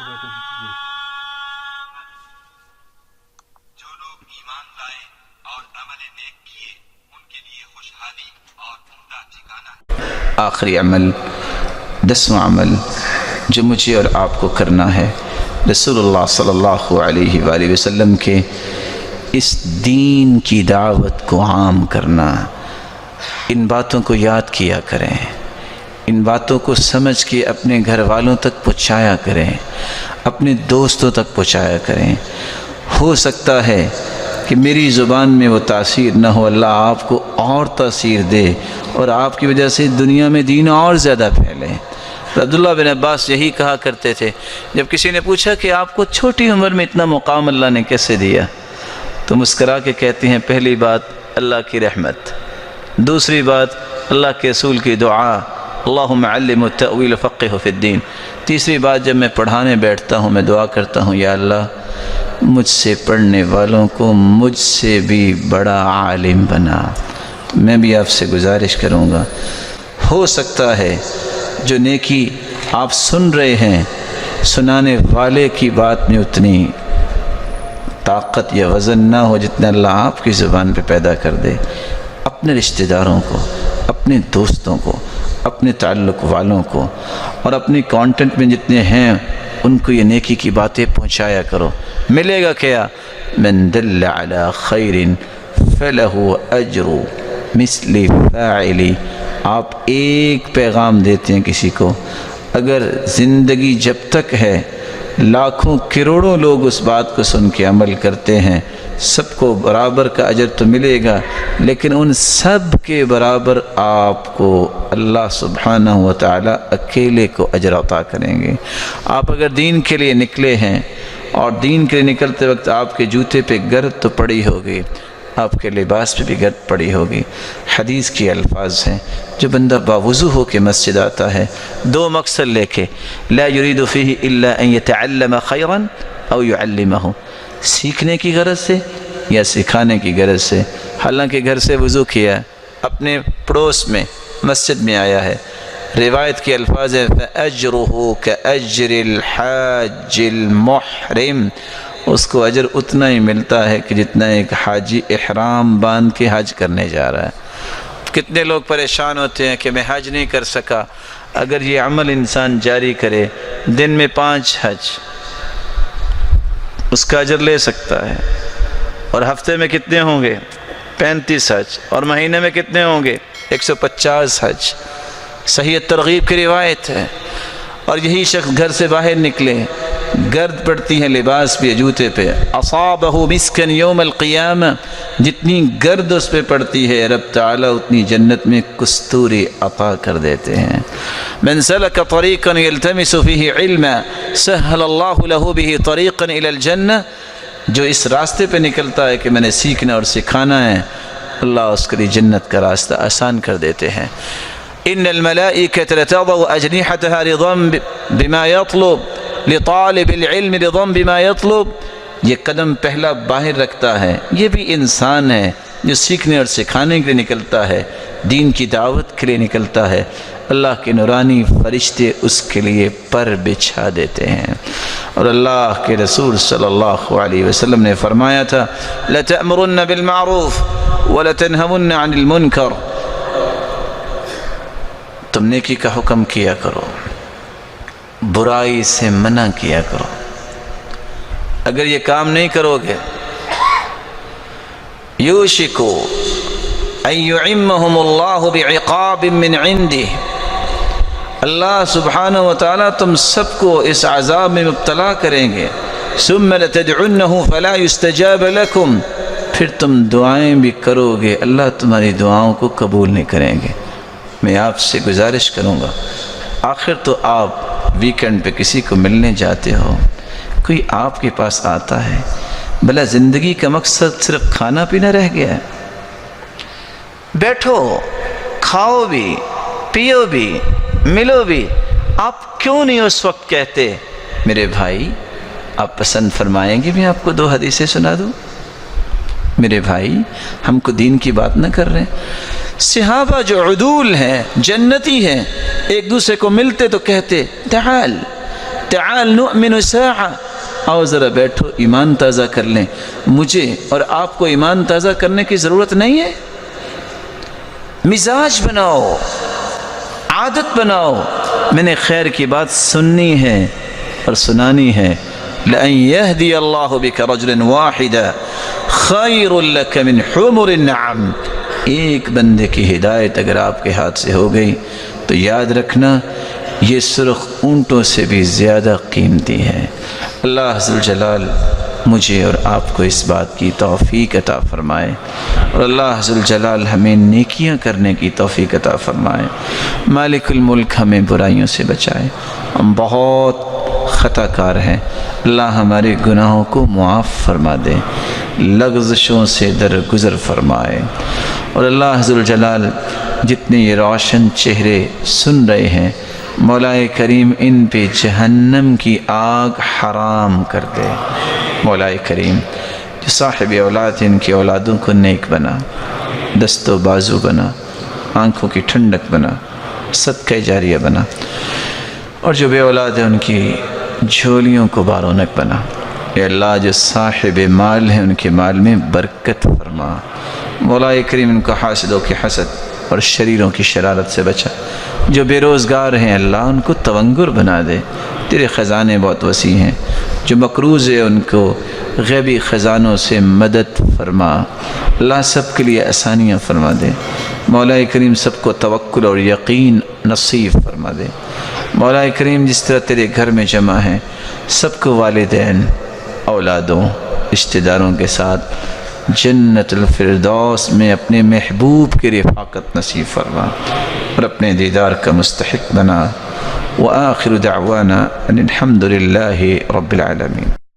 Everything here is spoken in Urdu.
جو لوگ ایمان لائے اور عمل نیک کیے ان کے لیے خوشحالی اور عمدہ ٹھکانہ ہے۔ آخری عمل، 10واں عمل جو مجھے اور آپ کو کرنا ہے، رسول اللہ صلی اللہ علیہ وآلہ وسلم کے اس دین کی دعوت کو عام کرنا۔ ان باتوں کو یاد کیا کریں، ان باتوں کو سمجھ کے اپنے گھر والوں تک پہنچایا کریں، اپنے دوستوں تک پہنچایا کریں۔ ہو سکتا ہے کہ میری زبان میں وہ تاثیر نہ ہو، اللہ آپ کو اور تاثیر دے اور آپ کی وجہ سے دنیا میں دین اور زیادہ پھیلے۔ عبداللہ بن عباس یہی کہا کرتے تھے جب کسی نے پوچھا کہ آپ کو چھوٹی عمر میں اتنا مقام اللہ نے کیسے دیا، تو مسکرا کے کہتے ہیں پہلی بات اللہ کی رحمت، دوسری بات اللہ کے رسول کی دعا اللہم علم التأویل فقہ فی الدین، تیسری بات جب میں پڑھانے بیٹھتا ہوں میں دعا کرتا ہوں یا اللہ مجھ سے پڑھنے والوں کو مجھ سے بھی بڑا عالم بنا۔ میں بھی آپ سے گزارش کروں گا، ہو سکتا ہے جو نیکی آپ سن رہے ہیں سنانے والے کی بات میں اتنی طاقت یا وزن نہ ہو جتنا اللہ آپ کی زبان پہ پیدا کر دے۔ اپنے رشتہ داروں کو، اپنے دوستوں کو، اپنے تعلق والوں کو اور اپنی کانٹینٹ میں جتنے ہیں ان کو یہ نیکی کی باتیں پہنچایا کرو۔ ملے گا کیا؟ من دل علی خیر فلہ اجر مثل فاعلی۔ آپ ایک پیغام دیتے ہیں کسی کو، اگر زندگی جب تک ہے لاکھوں کروڑوں لوگ اس بات کو سن کے عمل کرتے ہیں، سب کو برابر کا اجر تو ملے گا، لیکن ان سب کے برابر آپ کو اللہ سبحانہ و تعالی اکیلے کو اجر عطا کریں گے۔ آپ اگر دین کے لیے نکلے ہیں اور دین کے لیے نکلتے وقت آپ کے جوتے پہ گرد تو پڑی ہوگی، آپ کے لباس پہ بھی گرد پڑی ہوگی۔ حدیث کی الفاظ ہیں، جو بندہ باوضو ہو کے مسجد آتا ہے دو مقصد لے کے، لا يريد فيه الا ان يتعلم خيرا او يعلمه، سیکھنے کی غرض سے یا سکھانے کی غرض سے، حالانکہ گھر سے وضو کیا اپنے پڑوس میں مسجد میں آیا ہے۔ روایت کے الفاظ ہیں فَأَجْرُهُ كَأَجْرِ الْحَاجِّ الْمُحْرِمِ، اس کو اجر اتنا ہی ملتا ہے کہ جتنا ایک حاجی احرام باندھ کے حج کرنے جا رہا ہے۔ کتنے لوگ پریشان ہوتے ہیں کہ میں حج نہیں کر سکا۔ اگر یہ عمل انسان جاری کرے، دن میں 5 حج اس کا اجر لے سکتا ہے، اور ہفتے میں کتنے ہوں گے؟ 35 حج، اور مہینے میں کتنے ہوں گے؟ 150 حج۔ صحیح ترغیب کی روایت ہے۔ اور یہی شخص گھر سے باہر نکلے، گرد پڑتی ہے لباس پہ، جوتے پہ، اصابہ مسکن یوم القیامہ، جتنی گرد اس پہ پڑتی ہے رب تعالیٰ اتنی جنت میں کستوری عطا کر دیتے ہیں۔ من سلک طریقا یلتمس فیہ علما سہل اللہ لہ بہ طریقا الی الجنہ، جو اس راستے پہ نکلتا ہے کہ میں نے سیکھنا اور سکھانا ہے، اللہ اس کے لیے جنت کا راستہ آسان کر دیتے ہیں۔ ان الملائکۃ لتضع اجنحتها رضا بما یطلب لطالب العلم رضا بما یطلب، یہ قدم پہلا باہر رکھتا ہے، یہ بھی انسان ہے جو سیکھنے اور سکھانے کے لیے نکلتا ہے، دین کی دعوت کے لیے نکلتا ہے، اللہ کے نورانی فرشتے اس کے لیے پر بچھا دیتے ہیں۔ اور اللہ کے رسول صلی اللہ علیہ وسلم نے فرمایا تھا لَتَأْمُرُنَّ بِالْمَعْرُوفِ وَلَتَنْهَوُنَّ عَنِ الْمُنْكَرِ، تم نیکی کا حکم کیا کرو، برائی سے منع کیا کرو۔ اگر یہ کام نہیں کرو گے یوشک ان یعمہم اللہ بعقاب من عندہ، اللہ سبحانہ و تعالیٰ تم سب کو اس عذاب میں مبتلا کریں گے۔ ثم لتدعنہ فلا یستجاب لکم، پھر تم دعائیں بھی کرو گے اللہ تمہاری دعاؤں کو قبول نہیں کریں گے۔ میں آپ سے گزارش کروں گا، آخر تو آپ ویکنڈ پہ کسی کو ملنے جاتے ہو، کوئی آپ کے پاس آتا ہے، بھلا زندگی کا مقصد صرف کھانا پینا رہ گیا ہے؟ بیٹھو، کھاؤ بھی، پیو بھی، ملو بھی، آپ کیوں نہیں اس وقت کہتے میرے بھائی آپ پسند فرمائیں گے میں آپ کو 2 حدیثیں سنا دوں؟ میرے بھائی ہم کو دین کی بات نہ کر رہے ہیں۔ صحابہ جو عدول ہیں، جنتی ہیں، ایک دوسرے کو ملتے تو کہتے تعال تعال نؤمن ساعہ، آؤ ذرا بیٹھو ایمان تازہ کر لیں۔ مجھے اور آپ کو ایمان تازہ کرنے کی ضرورت نہیں ہے، مزاج بناؤ، عادت بناؤ، میں نے خیر کی بات سننی ہے اور سنانی ہے۔ لَأَن يَهْدِيَ اللَّهُ بِكَ رَجُلًا وَاحِدًا خَيْرٌ لَكَ مِنْ حُمُرِ النَّعَمِ۔ ایک بندے کی ہدایت اگر آپ کے ہاتھ سے ہو گئی تو یاد رکھنا یہ سرخ اونٹوں سے بھی زیادہ قیمتی ہے۔ اللہ ذوالجلال مجھے اور آپ کو اس بات کی توفیق عطا فرمائے، اور اللہ ذوالجلال ہمیں نیکیاں کرنے کی توفیق عطا فرمائے۔ مالک الملک ہمیں برائیوں سے بچائے، ہم بہت خطا کار ہیں، اللہ ہمارے گناہوں کو معاف فرما دے، لغزشوں سے درگزر فرمائے۔ اور اللہ ذوالجلال جتنے یہ روشن چہرے سن رہے ہیں، مولا کریم ان پہ جہنم کی آگ حرام کر دے۔ مولا کریم جو صاحب اولاد ان کی اولادوں کو نیک بنا، دست و بازو بنا، آنکھوں کی ٹھنڈک بنا، صدقہ جاریہ بنا، اور جو بے اولاد ہیں ان کی جھولیوں کو بارونق بنا۔ اے اللہ جو صاحب مال ہیں ان کے مال میں برکت فرما۔ مولا کریم ان کو حاسدوں کی حسد اور شریروں کی شرارت سے بچا۔ جو بے روزگار ہیں اللہ ان کو تونگر بنا دے، تیرے خزانے بہت وسیع ہیں۔ جو مقروض ہے ان کو غیبی خزانوں سے مدد فرما، اللہ سب کے لیے آسانیاں فرما دے۔ مولا کریم سب کو توکل اور یقین نصیب فرما دے۔ مولا کریم جس طرح تیرے گھر میں جمع ہیں سب کو والدین، اولادوں، رشتہ داروں کے ساتھ جنت الفردوس میں اپنے محبوب کی رفاقت نصیب فرما اور اپنے دیدار کا مستحق بنا۔ وآخر دعوانا ان الحمد للہ رب العالمین۔